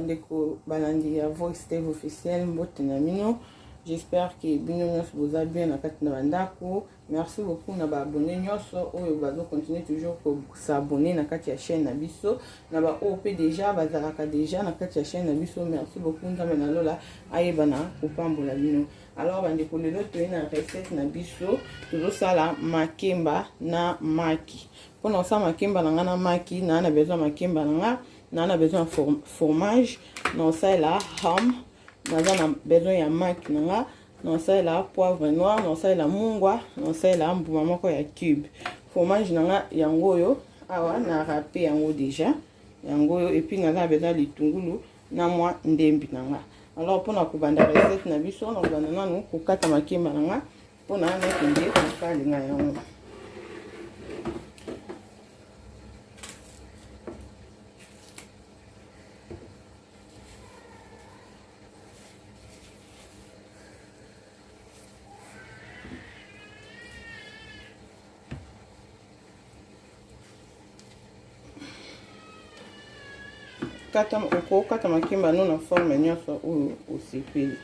bandeko balandi ya Voice TV officiel mbote na mino. J'espère que bino nyonso boza bien na kati na bandako. Merci beaucoup na ba abonné nyonso oyo bazo continuer toujours ko s'abonner na kati ya chaîne na biso. Na ba OP déjà bazalaka déjà na kati ya chaîne na biso. Merci beaucoup nzambe na lola ayebana kopambola bino. Alors bandeko lelo toye na recette na biso tozo sala makemba na maki. Pona osala makemba na nga na maki na besoin makemba na nga na besoin fromage na osala ham na besoin ya maki na nga na osala poivre noir na osala mungwa na osala mbuma moko ya cube. Fromage na nga yango oyo awa na râpé yango déjà yango oyo et puis na besoin litungulu na mwa ndembi na nga. Alors pona kobanda recette na biso na kobanda nanu kokata makemba na nga pona na kende kokalinga yango. Kata makemba no na forme nyonso oyo osepeli.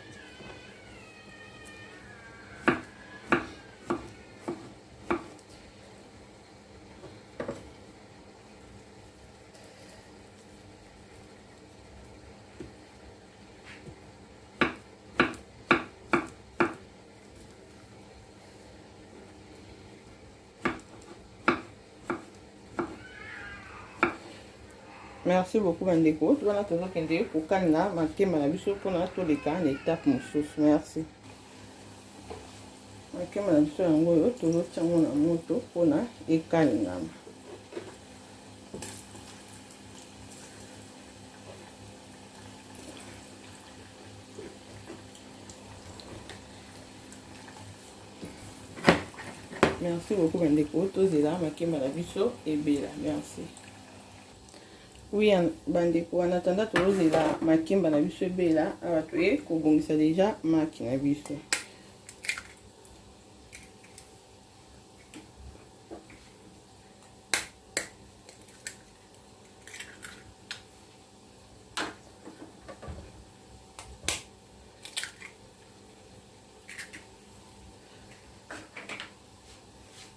Merci beaucoup bandeko. Tu vas toujours kende kokanga makemba na biso pona toleka na étape mosusu. Merci. Makemba na biso yango oyo tozotia ngo na moto pona ekalingama. Merci beaucoup bandeko. Tozela makemba na biso ebela. Merci. Oui, bandeko, en attendant tozela makemba na biso ebela awa toye kobongisa déjà maki na biso.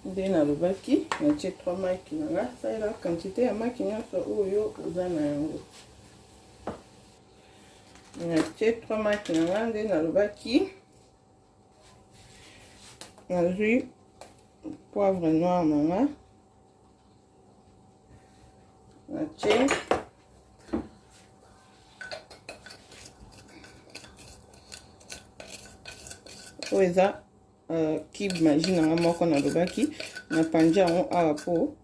Nde nalobaki natie 3 maki na nga saela quantité ya maki nyonso oyo oza na yango. Natie 3 maki na nga nde nalobaki nazwi poivre noir na nga natie oyo eza cube magie na nga moko nalobaki na panja yango awa po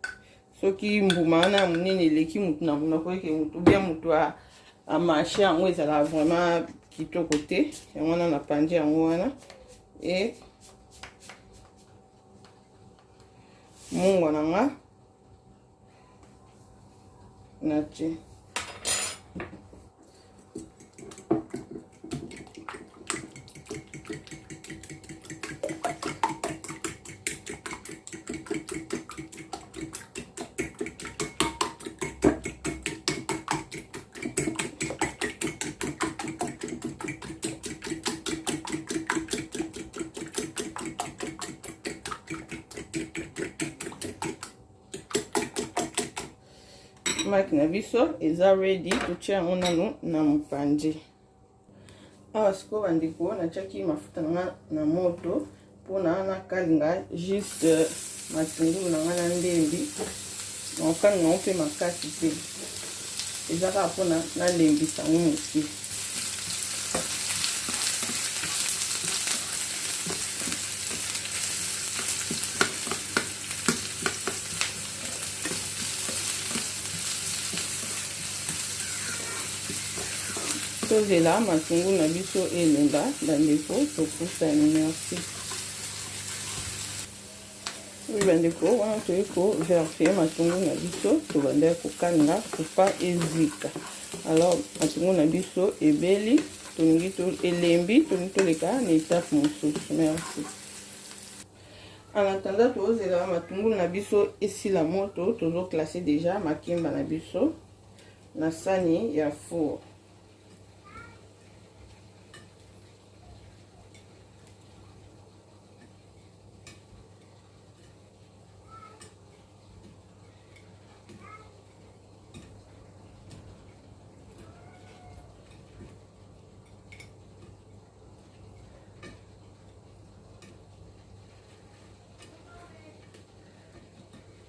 soki mbuma wana monene eleki mutu na monoko eke mutu bien mutu a marché yango ezala vraiment kitoko te yango wana na panja yango wana e mungwa na nga natie maki na biso eza ready totia yango nanu na mopanzi. Awa sikoyo bandeko natiaki mafuta na nga na moto mpona nakalinga juste matungulu na nga na ndembi na okalinga ngo mpe makasi te eza kaka mpona nalembisa ngo moke. Tozela matungulu na biso elenga bandeko tokusani. Merci. Oui bandeko wana toye ko vérifier matungulu na biso tobanda kokalinga kupa ezika. Alors matungulu na biso ebeli tolingi to elembi tolingi toleka na étape mosusu. Merci. En attendant tozela matungulu na biso esila moto tozo classer déjà makemba na biso na sani ya four.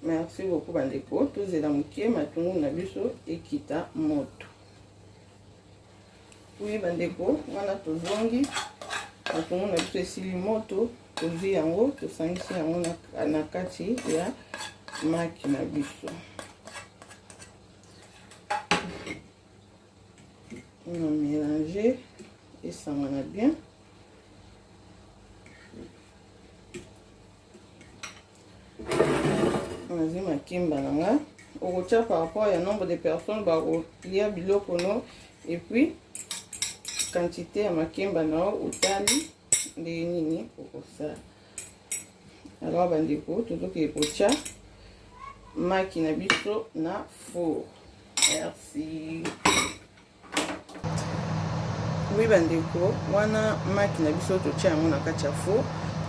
Merci beaucoup bandeko. Tozela mukie matungulu na biso ekita moto. Oui bandeko, wana tozongi matungulu na biso esili moto, tozwi yango, tosangisi yango na kati ya maki na biso. On a mélangé et ça m'en a bien. On a dit ma kimba nanga. On retient par rapport au nombre de personnes, il y a biloko no et puis quantité à ma kimba na au tali de nini pour ça. Alors bandeko tout ce qui est pocha maki na biso na four. Merci. Oui bandeko, wana maki na biso totia yango na kati ya four,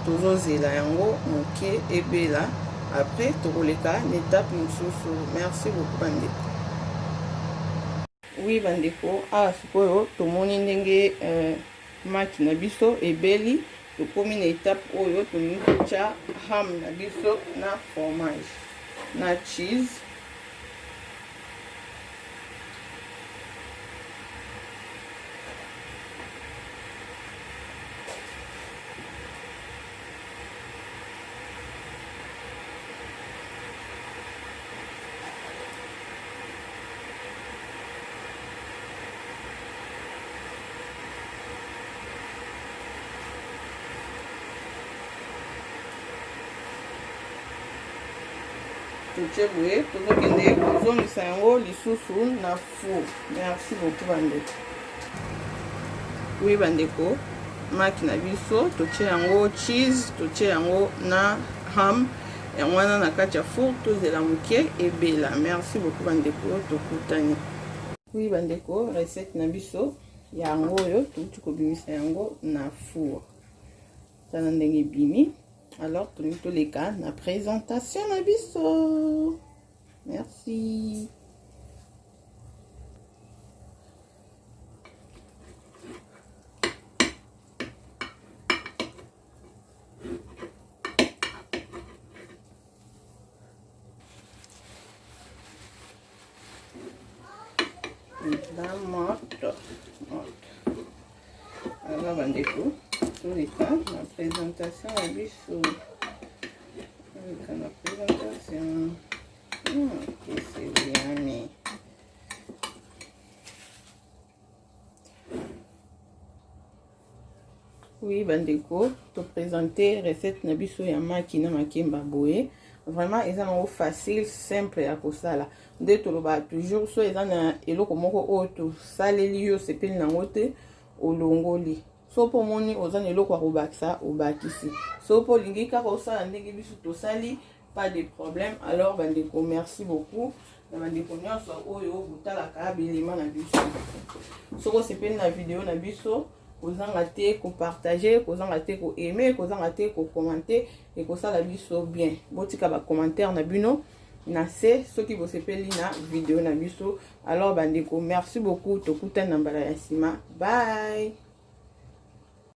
tozozela yango moke ebela. Après tokoleka na étape mosusu. Merci beaucoup bandeko. Oui bandeko, awa sikoyo tomoni ndenge maki na biso ebeli, tokomi na étape oyo tolingi kotia ham na biso na fromage na cheese. Toche boye, tozokende kozongisa yango lisusu na four. Merci beaucoup bandeko. Oui bandeko, maki na biso toche yango cheese, toche yango na ham, yango wana na kati ya four, tozela moke ebela. Merci beaucoup bandeko, tokutani. Oui bandeko, recette na biso yango oyo tuti kobimisa yango na four. Tala ndenge bimi. Alors, tous les cas, la présentation na biso. Merci. La moto. Alors, bandeko. Tous les cas, la présentation à biso. La présentation. C'est bien, mais. Oui, bandeko, te présenter recette na biso ya maki na makemba boye. Vraiment, ils sont facile, simple à kosala. Dès que l'on toujours, soit ils ont eloko moko auto, saleli yo sepeli na ngote, olongoli. So po moni ozana eloko ya kobakisa obakisi. So po lingi kaka osala ndenge biso tosali, pas de problème. Alors bandeko, merci beaucoup. Bandeko nyonso oyo botalaka bilima na biso. Soko sepeli na vidéo na biso, kozanga te ko partager, kozanga te ko aimer, kozanga te ko commenter et kosala biso bien. Botika ba commentaire na bino na se soki bo sepeli na vidéo na biso. Alors bandeko, merci beaucoup. Tokutana na mbala ya sima. Bye.